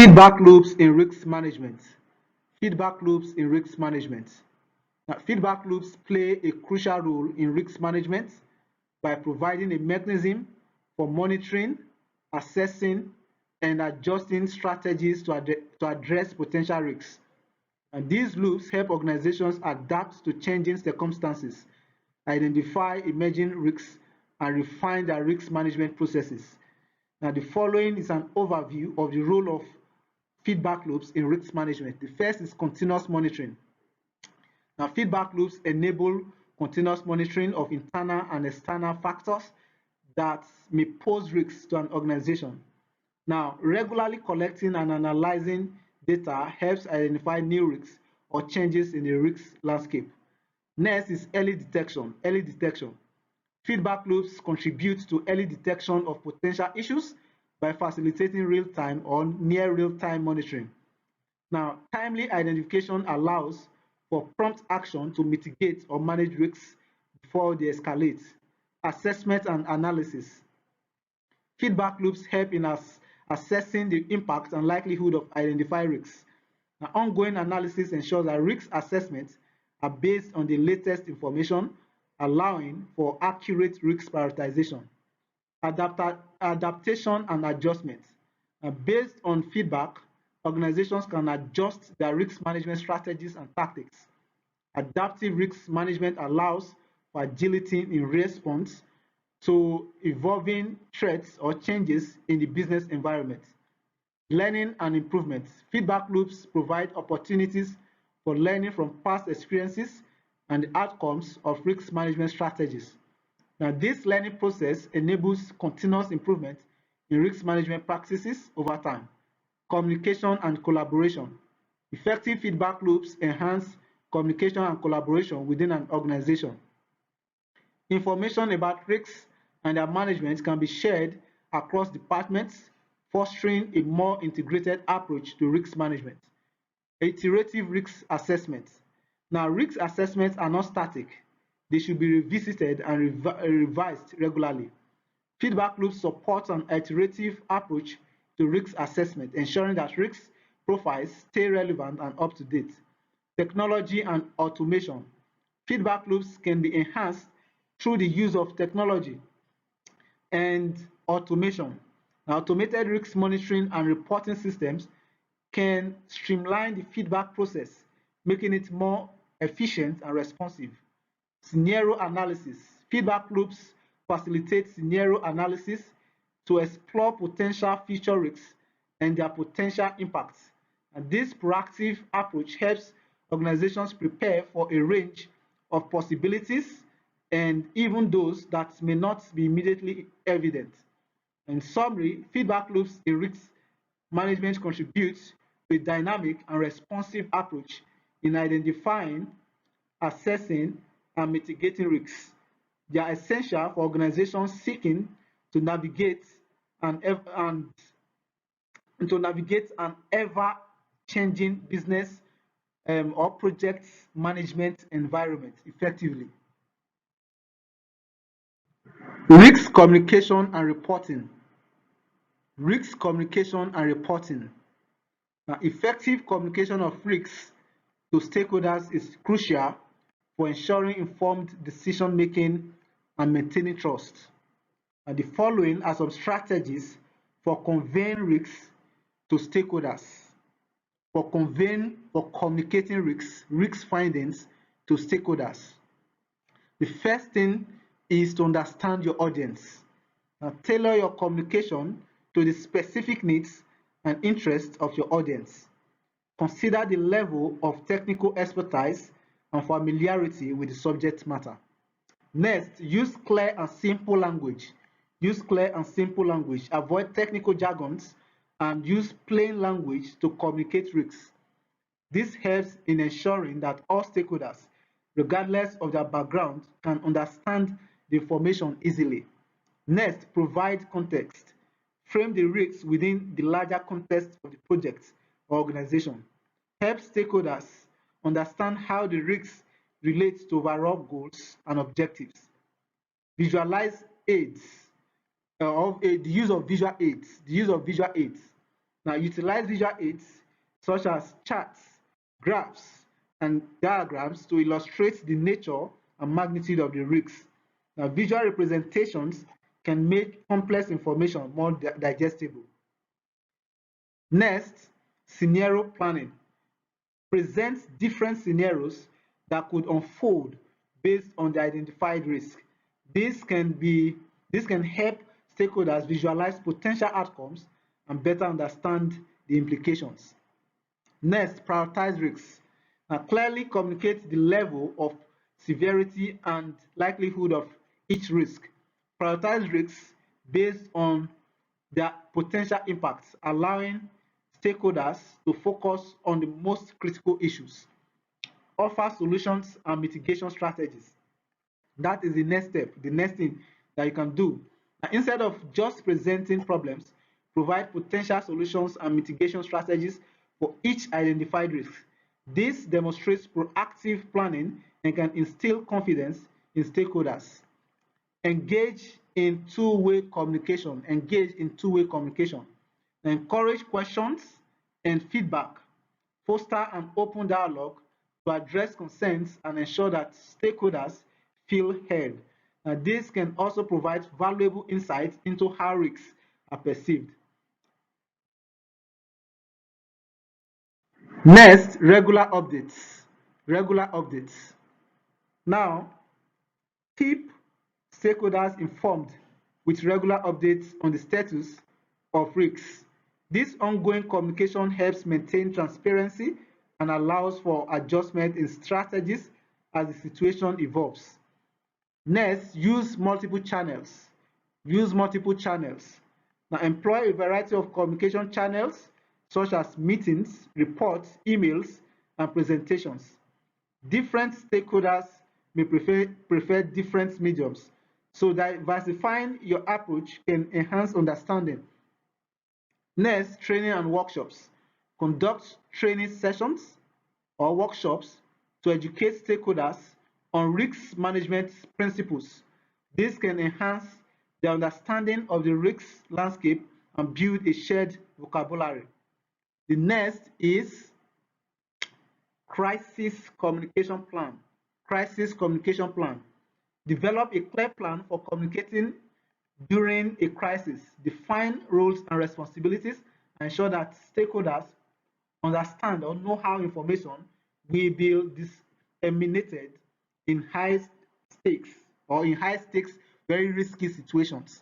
Feedback loops in risk management. Feedback loops in risk management. Now, feedback loops play a crucial role in risk management by providing a mechanism for monitoring, assessing, and adjusting strategies to address potential risks. And these loops help organizations adapt to changing circumstances, identify emerging risks, and refine their risk management processes. Now, the following is an overview of the role of feedback loops in risk management. The first is continuous monitoring. Now, feedback loops enable continuous monitoring of internal and external factors that may pose risks to an organization. Now, regularly collecting and analyzing data helps identify new risks or changes in the risk landscape. Next is early detection. Early detection. Feedback loops contribute to early detection of potential issues by facilitating real-time or near real-time monitoring. Now, timely identification allows for prompt action to mitigate or manage risks before they escalate. Assessment and analysis. Feedback loops help in assessing the impact and likelihood of identified risks. Now, ongoing analysis ensures that risk assessments are based on the latest information, allowing for accurate risk prioritization. Adaptation and adjustment. Based on feedback, organizations can adjust their risk management strategies and tactics. Adaptive risk management allows for agility in response to evolving threats or changes in the business environment. Learning and improvement. Feedback loops provide opportunities for learning from past experiences and the outcomes of risk management strategies. Now, this learning process enables continuous improvement in risk management practices over time. Communication and collaboration. Effective feedback loops enhance communication and collaboration within an organization. Information about risks and their management can be shared across departments, fostering a more integrated approach to risk management. Iterative risk assessments. Now, risk assessments are not static. They should be revisited and revised regularly. Feedback loops support an iterative approach to risk assessment, ensuring that risk profiles stay relevant and up to date. Technology and automation. Feedback loops can be enhanced through the use of technology and automation. Now, automated risk monitoring and reporting systems can streamline the feedback process, making it more efficient and responsive. Scenario analysis. Feedback loops facilitate scenario analysis to explore potential future risks and their potential impacts. And this proactive approach helps organizations prepare for a range of possibilities and even those that may not be immediately evident. In summary, feedback loops in risk management contributes to a dynamic and responsive approach in identifying, assessing, and mitigating risks. They are essential for organizations seeking to navigate an ever-changing business or project management environment effectively. Risk communication and reporting. Risk communication and reporting. Now, effective communication of risks to stakeholders is crucial for ensuring informed decision making and maintaining trust. And the following are some strategies for conveying risks to stakeholders, for communicating risk findings to stakeholders. The first thing is to understand your audience. Now, tailor your communication to the specific needs and interests of your audience. Consider the level of technical expertise and familiarity with the subject matter. Next, use clear and simple language. Use clear and simple language. Avoid technical jargons and use plain language to communicate risks. This helps in ensuring that all stakeholders, regardless of their background, can understand the information easily. Next, provide context. Frame the risks within the larger context of the project or organization. Help stakeholders understand how the risks relate to overall goals and objectives. Visualize aids, the use of visual aids. Now, utilize visual aids such as charts, graphs, and diagrams to illustrate the nature and magnitude of the risks. Now, visual representations can make complex information more digestible. Next, scenario planning. Present different scenarios that could unfold based on the identified risk. This can help stakeholders visualize potential outcomes and better understand the implications. Next, prioritize risks. Now, clearly communicate the level of severity and likelihood of each risk. Prioritize risks based on their potential impacts, allowing stakeholders to focus on the most critical issues. Offer solutions and mitigation strategies. That is the next step, the next thing that you can do. Now, instead of just presenting problems, provide potential solutions and mitigation strategies for each identified risk. This demonstrates proactive planning and can instill confidence in stakeholders. Engage in two-way communication. Engage in two-way communication. Encourage questions and feedback. Foster an open dialogue to address concerns and ensure that stakeholders feel heard. Now, this can also provide valuable insights into how risks are perceived. Next, regular updates. Regular updates. Now, keep stakeholders informed with regular updates on the status of risks. This ongoing communication helps maintain transparency and allows for adjustment in strategies as the situation evolves. Next, use multiple channels. Use multiple channels. Now, employ a variety of communication channels such as meetings, reports, emails, and presentations. Different stakeholders may prefer different mediums. So diversifying your approach can enhance understanding. Next, training and workshops. Conduct training sessions or workshops to educate stakeholders on risk management principles. This can enhance their understanding of the risk landscape and build a shared vocabulary. The next is crisis communication plan. Crisis communication plan. Develop a clear plan for communicating during a crisis. Define roles and responsibilities and ensure that stakeholders understand or know how information will be disseminated in high stakes or in high stakes, very risky situations.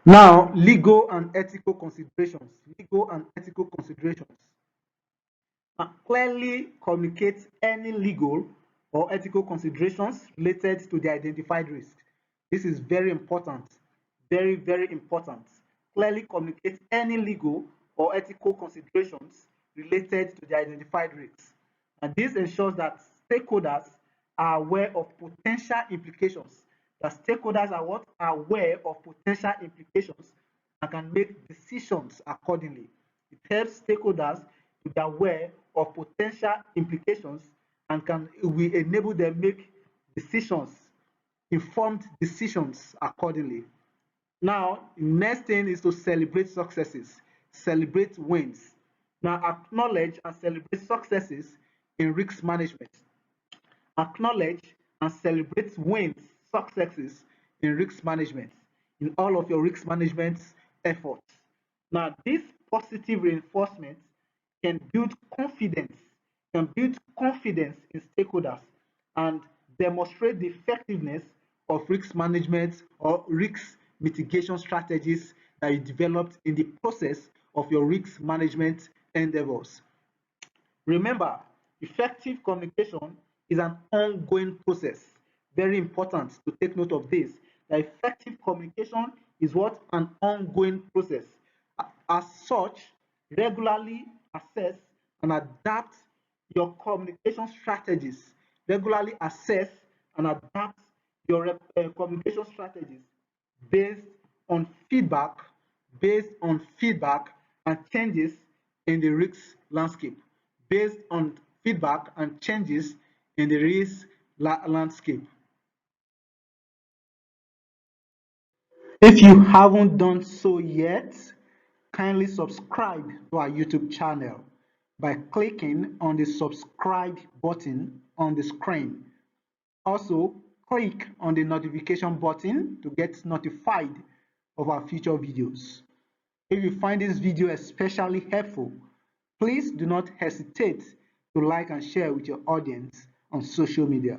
Now, legal and ethical considerations. Legal and ethical considerations. Clearly communicate any legal or ethical considerations related to the identified risk. This is very important, very, very important. Clearly communicate any legal or ethical considerations related to the identified risks. And this ensures that stakeholders are aware of potential implications. That stakeholders are what? Are aware of potential implications and can make decisions accordingly. It helps stakeholders to be aware of potential implications and will enable them make decisions, informed decisions accordingly. Now, the next thing is to celebrate successes, celebrate wins. Now, acknowledge and celebrate successes in risk management. Acknowledge and celebrate wins, successes in risk management, in all of your risk management efforts. Now, this positive reinforcement can build confidence, in stakeholders and demonstrate the effectiveness of risk management or risk mitigation strategies that you developed in the process of your risk management endeavors. Remember, effective communication is an ongoing process. Very important to take note of this. The effective communication is what? An ongoing process. As such, regularly assess and adapt your communication strategies. Regularly assess and adapt your communication strategies based on feedback, based on feedback and changes in the risk landscape, based on feedback and changes in the risk landscape. If you haven't done so yet, kindly subscribe to our YouTube channel by clicking on the subscribe button on the screen. Also, click on the notification button to get notified of our future videos. If you find this video especially helpful, please do not hesitate to like and share with your audience on social media.